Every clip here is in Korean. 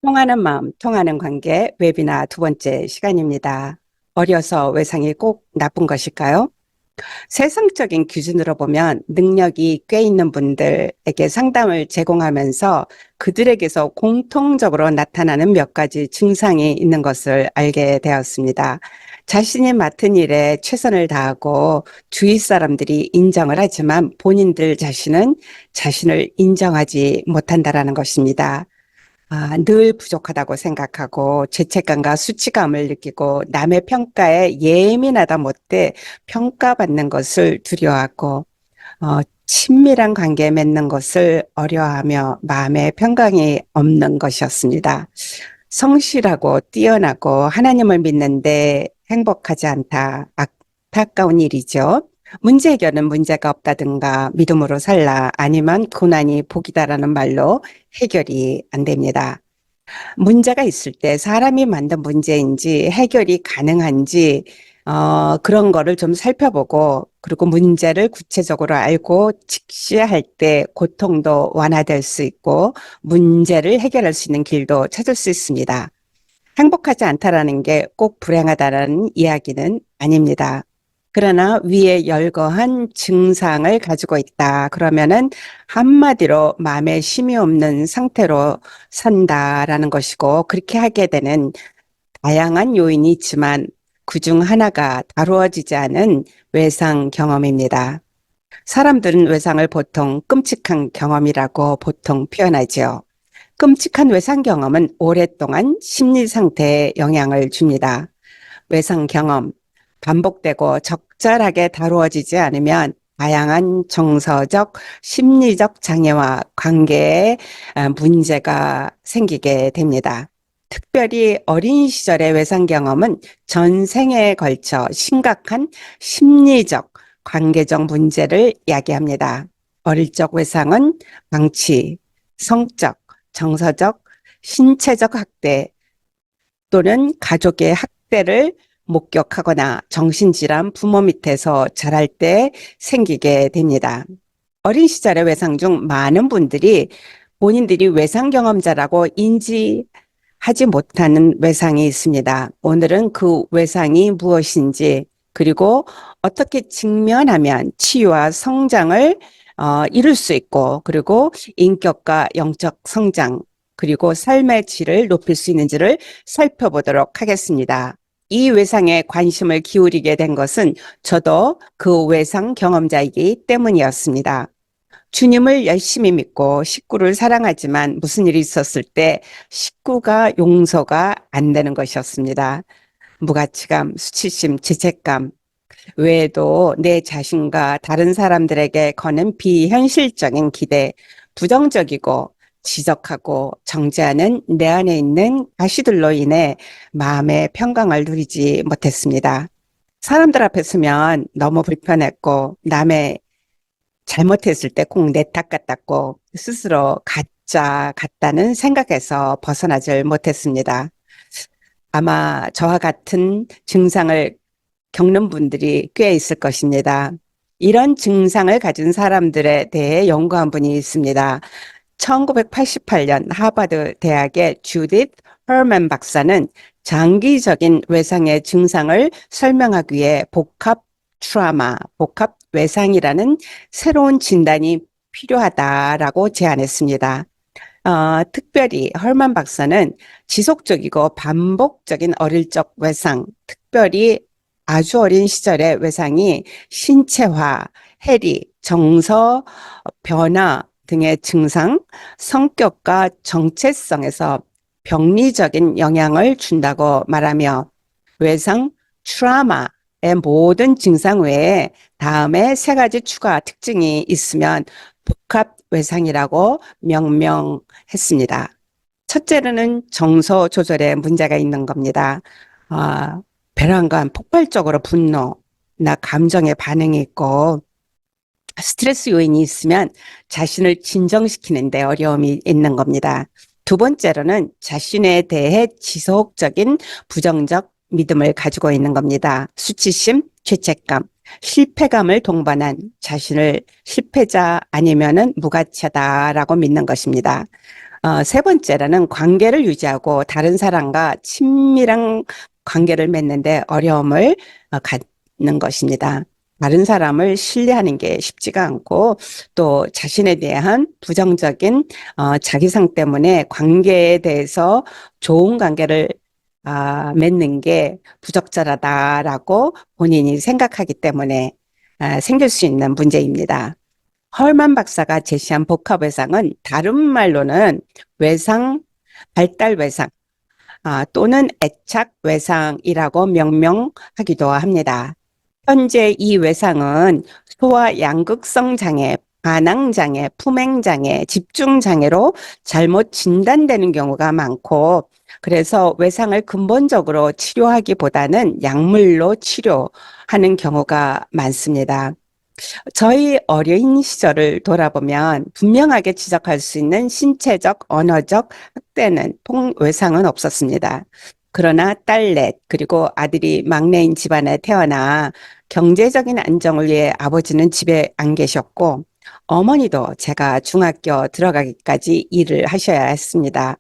통하는 마음, 통하는 관계 웨비나 두 번째 시간입니다. 어려서 외상이 꼭 나쁜 것일까요? 세상적인 기준으로 보면 능력이 꽤 있는 분들에게 상담을 제공하면서 그들에게서 공통적으로 나타나는 몇 가지 증상이 있는 것을 알게 되었습니다. 자신이 맡은 일에 최선을 다하고 주위 사람들이 인정을 하지만 본인들 자신은 자신을 인정하지 못한다라는 것입니다. 늘 부족하다고 생각하고 죄책감과 수치감을 느끼고 남의 평가에 예민하다 못해 평가받는 것을 두려워하고 친밀한 관계 맺는 것을 어려워하며 마음의 평강이 없는 것이었습니다. 성실하고 뛰어나고 하나님을 믿는데 행복하지 않다. 안타까운 일이죠. 문제 해결은 문제가 없다든가 믿음으로 살라 아니면 고난이 복이다라는 말로 해결이 안 됩니다. 문제가 있을 때 사람이 만든 문제인지 해결이 가능한지 그런 거를 좀 살펴보고 그리고 문제를 구체적으로 알고 직시할 때 고통도 완화될 수 있고 문제를 해결할 수 있는 길도 찾을 수 있습니다. 행복하지 않다라는 게 꼭 불행하다라는 이야기는 아닙니다. 그러나 위에 열거한 증상을 가지고 있다. 그러면은 한마디로 마음에 쉼이 없는 상태로 산다라는 것이고 그렇게 하게 되는 다양한 요인이 있지만 그중 하나가 다루어지지 않은 외상 경험입니다. 사람들은 외상을 보통 끔찍한 경험이라고 보통 표현하죠. 끔찍한 외상 경험은 오랫동안 심리 상태에 영향을 줍니다. 외상 경험, 반복되고 적절하게 다루어지지 않으면 다양한 정서적, 심리적 장애와 관계에 문제가 생기게 됩니다. 특별히 어린 시절의 외상 경험은 전생에 걸쳐 심각한 심리적, 관계적 문제를 야기합니다. 어릴 적 외상은 방치, 성적, 정서적, 신체적 학대 또는 가족의 학대를 목격하거나 정신질환 부모 밑에서 자랄 때 생기게 됩니다. 어린 시절의 외상 중 많은 분들이 본인들이 외상 경험자라고 인지하지 못하는 외상이 있습니다. 오늘은 그 외상이 무엇인지 그리고 어떻게 직면하면 치유와 성장을 이룰 수 있고 그리고 인격과 영적 성장 그리고 삶의 질을 높일 수 있는지를 살펴보도록 하겠습니다. 이 외상에 관심을 기울이게 된 것은 저도 그 외상 경험자이기 때문이었습니다. 주님을 열심히 믿고 식구를 사랑하지만 무슨 일이 있었을 때 식구가 용서가 안 되는 것이었습니다. 무가치감, 수치심, 죄책감 외에도 내 자신과 다른 사람들에게 거는 비현실적인 기대, 부정적이고 지적하고 정죄하는 내 안에 있는 가시들로 인해 마음의 평강을 누리지 못했습니다. 사람들 앞에 서면 너무 불편했고 남의 잘못했을 때 꼭 내 탓 같았고 스스로 가짜 같다는 생각에서 벗어나질 못했습니다. 아마 저와 같은 증상을 겪는 분들이 꽤 있을 것입니다. 이런 증상을 가진 사람들에 대해 연구한 분이 있습니다. 1988년 하버드 대학의 주디트 허먼 박사는 장기적인 외상의 증상을 설명하기 위해 복합 트라우마, 복합 외상이라는 새로운 진단이 필요하다라고 제안했습니다. 특별히 헐만 박사는 지속적이고 반복적인 어릴 적 외상, 특별히 아주 어린 시절의 외상이 신체화, 해리, 정서 변화 등의 증상, 성격과 정체성에서 병리적인 영향을 준다고 말하며 외상 트라우마의 모든 증상 외에 다음에 세 가지 추가 특징이 있으면 복합 외상이라고 명명했습니다. 첫째로는 정서 조절에 문제가 있는 겁니다. 불안감, 폭발적으로 분노나 감정에 반응이 있고 스트레스 요인이 있으면 자신을 진정시키는 데 어려움이 있는 겁니다. 두 번째로는 자신에 대해 지속적인 부정적 믿음을 가지고 있는 겁니다. 수치심, 죄책감, 실패감을 동반한 자신을 실패자 아니면은 무가치하다라고 믿는 것입니다. 세 번째로는 관계를 유지하고 다른 사람과 친밀한 관계를 맺는데 어려움을 갖는 것입니다. 다른 사람을 신뢰하는 게 쉽지가 않고 또 자신에 대한 부정적인 자기상 때문에 관계에 대해서 좋은 관계를 맺는 게 부적절하다라고 본인이 생각하기 때문에 생길 수 있는 문제입니다. 헐만 박사가 제시한 복합외상은 다른 말로는 외상, 발달 외상 또는 애착 외상이라고 명명하기도 합니다. 현재 이 외상은 소아 양극성 장애, 반항 장애, 품행 장애, 집중 장애로 잘못 진단되는 경우가 많고 그래서 외상을 근본적으로 치료하기보다는 약물로 치료하는 경우가 많습니다. 저희 어린 시절을 돌아보면 분명하게 지적할 수 있는 신체적, 언어적 학대는 외상은 없었습니다. 그러나 딸넷 그리고 아들이 막내인 집안에 태어나 경제적인 안정을 위해 아버지는 집에 안 계셨고 어머니도 제가 중학교 들어가기까지 일을 하셔야 했습니다.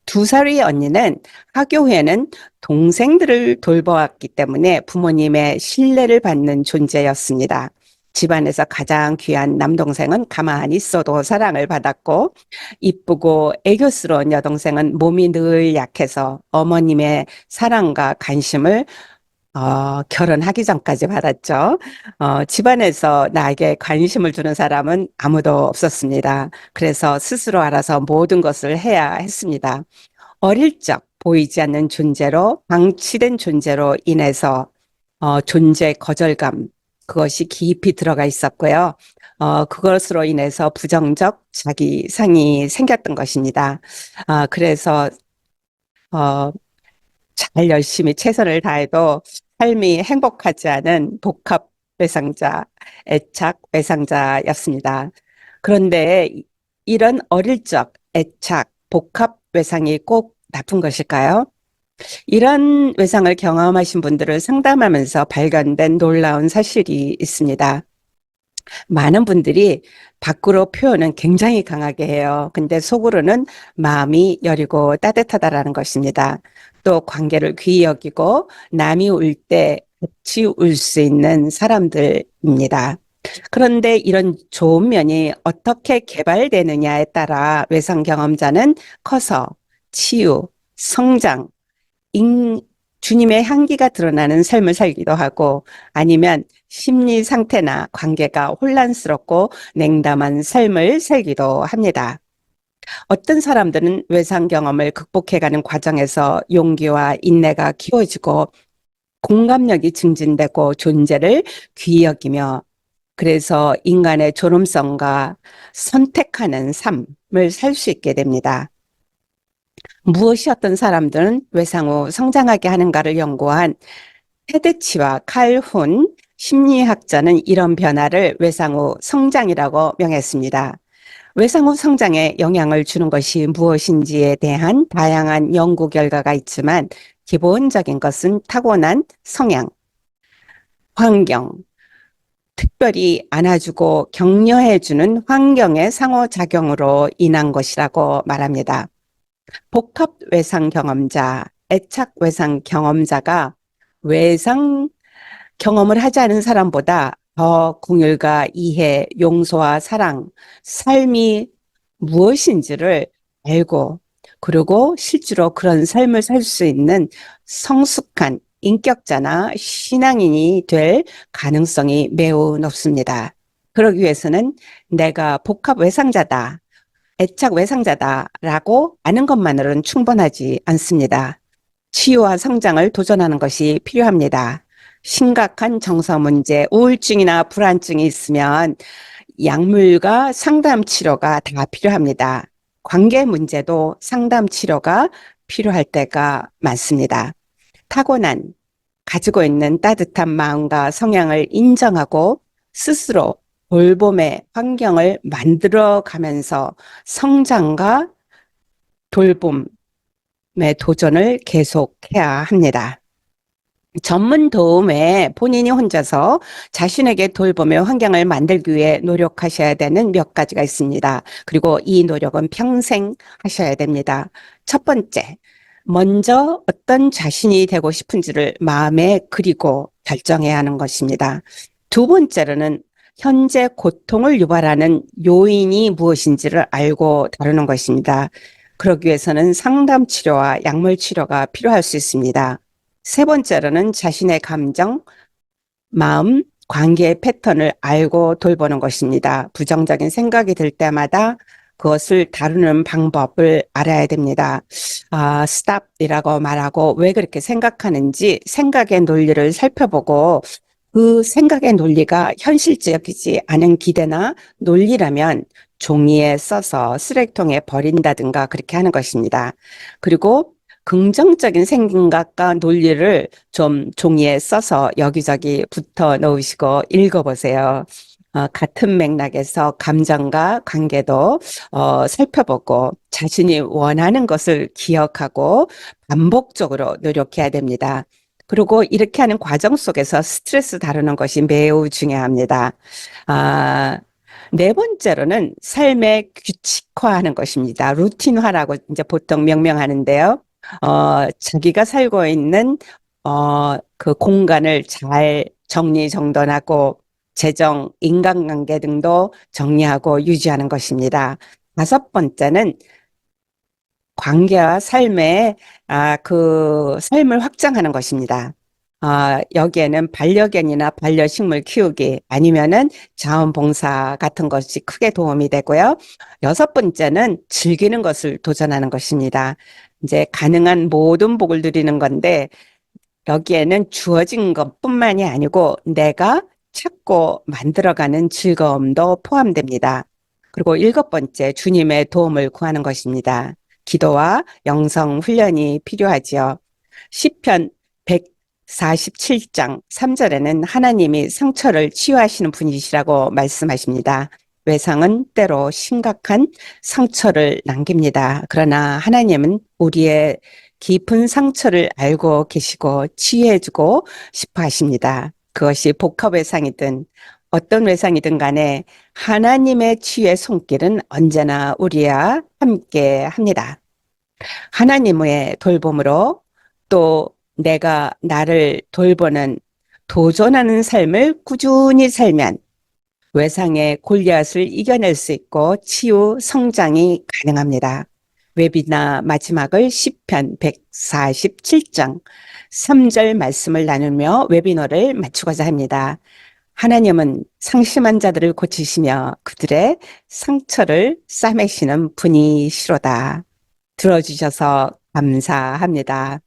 2살의 언니는 학교 후에는 동생들을 돌보았기 때문에 부모님의 신뢰를 받는 존재였습니다. 집안에서 가장 귀한 남동생은 가만히 있어도 사랑을 받았고 이쁘고 애교스러운 여동생은 몸이 늘 약해서 어머님의 사랑과 관심을 결혼하기 전까지 받았죠. 집안에서 나에게 관심을 주는 사람은 아무도 없었습니다. 그래서 스스로 알아서 모든 것을 해야 했습니다. 어릴 적 보이지 않는 존재로 방치된 존재로 인해서 존재 거절감 그것이 깊이 들어가 있었고요. 그것으로 인해서 부정적 자기상이 생겼던 것입니다. 그래서 잘 열심히 최선을 다해도 삶이 행복하지 않은 복합 외상자, 애착 외상자였습니다. 그런데 이런 어릴 적 애착, 복합 외상이 꼭 나쁜 것일까요? 이런 외상을 경험하신 분들을 상담하면서 발견된 놀라운 사실이 있습니다. 많은 분들이 밖으로 표현은 굉장히 강하게 해요. 근데 속으로는 마음이 여리고 따뜻하다라는 것입니다. 또 관계를 귀히 여기고 남이 울 때 같이 울 수 있는 사람들입니다. 그런데 이런 좋은 면이 어떻게 개발되느냐에 따라 외상 경험자는 커서 치유, 성장, 주님의 향기가 드러나는 삶을 살기도 하고 아니면 심리 상태나 관계가 혼란스럽고 냉담한 삶을 살기도 합니다. 어떤 사람들은 외상 경험을 극복해가는 과정에서 용기와 인내가 키워지고 공감력이 증진되고 존재를 귀히 여기며 그래서 인간의 존엄성과 선택하는 삶을 살 수 있게 됩니다. 무엇이 어떤 사람들은 외상 후 성장하게 하는가를 연구한 테드치와 칼훈 심리학자는 이런 변화를 외상 후 성장이라고 명했습니다. 외상 후 성장에 영향을 주는 것이 무엇인지에 대한 다양한 연구 결과가 있지만 기본적인 것은 타고난 성향, 환경, 특별히 안아주고 격려해주는 환경의 상호작용으로 인한 것이라고 말합니다. 복합 외상 경험자, 애착 외상 경험자가 외상 경험을 하지 않은 사람보다 더 긍휼과 이해, 용서와 사랑, 삶이 무엇인지를 알고 그리고 실제로 그런 삶을 살 수 있는 성숙한 인격자나 신앙인이 될 가능성이 매우 높습니다. 그러기 위해서는 내가 복합 외상자다. 애착 외상자다라고 아는 것만으로는 충분하지 않습니다. 치유와 성장을 도전하는 것이 필요합니다. 심각한 정서 문제, 우울증이나 불안증이 있으면 약물과 상담 치료가 다 필요합니다. 관계 문제도 상담 치료가 필요할 때가 많습니다. 타고난 가지고 있는 따뜻한 마음과 성향을 인정하고 스스로 돌봄의 환경을 만들어 가면서 성장과 돌봄의 도전을 계속해야 합니다. 전문 도움에 본인이 혼자서 자신에게 돌보며 환경을 만들기 위해 노력하셔야 되는 몇 가지가 있습니다. 그리고 이 노력은 평생 하셔야 됩니다. 첫 번째, 먼저 어떤 자신이 되고 싶은지를 마음에 그리고 결정해야 하는 것입니다. 두 번째로는 현재 고통을 유발하는 요인이 무엇인지를 알고 다루는 것입니다. 그러기 위해서는 상담 치료와 약물 치료가 필요할 수 있습니다. 세 번째로는 자신의 감정, 마음, 관계의 패턴을 알고 돌보는 것입니다. 부정적인 생각이 들 때마다 그것을 다루는 방법을 알아야 됩니다. stop이라고 말하고 왜 그렇게 생각하는지 생각의 논리를 살펴보고 그 생각의 논리가 현실적이지 않은 기대나 논리라면 종이에 써서 쓰레기통에 버린다든가 그렇게 하는 것입니다. 그리고 긍정적인 생각과 논리를 좀 종이에 써서 여기저기 붙어 놓으시고 읽어보세요. 같은 맥락에서 감정과 관계도 살펴보고 자신이 원하는 것을 기억하고 반복적으로 노력해야 됩니다. 그리고 이렇게 하는 과정 속에서 스트레스 다루는 것이 매우 중요합니다. 아, 네 번째로는 삶의 규칙화하는 것입니다. 루틴화라고 이제 보통 명명하는데요. 자기가 살고 있는 그 공간을 잘 정리정돈하고 재정, 인간관계 등도 정리하고 유지하는 것입니다. 다섯 번째는 관계와 그 삶을 확장하는 것입니다. 여기에는 반려견이나 반려식물 키우기 아니면은 자원봉사 같은 것이 크게 도움이 되고요. 여섯 번째는 즐기는 것을 도전하는 것입니다. 이제 가능한 모든 복을 누리는 건데 여기에는 주어진 것뿐만이 아니고 내가 찾고 만들어가는 즐거움도 포함됩니다. 그리고 일곱 번째, 주님의 도움을 구하는 것입니다. 기도와 영성 훈련이 필요하지요. 시편 147장 3절에는 하나님이 상처를 치유하시는 분이시라고 말씀하십니다. 외상은 때로 심각한 상처를 남깁니다. 그러나 하나님은 우리의 깊은 상처를 알고 계시고 치유해주고 싶어 하십니다. 그것이 복합 외상이든 어떤 외상이든 간에 하나님의 치유의 손길은 언제나 우리와 함께 합니다. 하나님의 돌봄으로 또 내가 나를 돌보는 도전하는 삶을 꾸준히 살면 외상의 골리앗을 이겨낼 수 있고 치유 성장이 가능합니다. 웨비나 마지막을 시편 147장 3절 말씀을 나누며 웨비너를 마치고자 합니다. 하나님은 상심한 자들을 고치시며 그들의 상처를 싸매시는 분이시로다. 들어주셔서 감사합니다.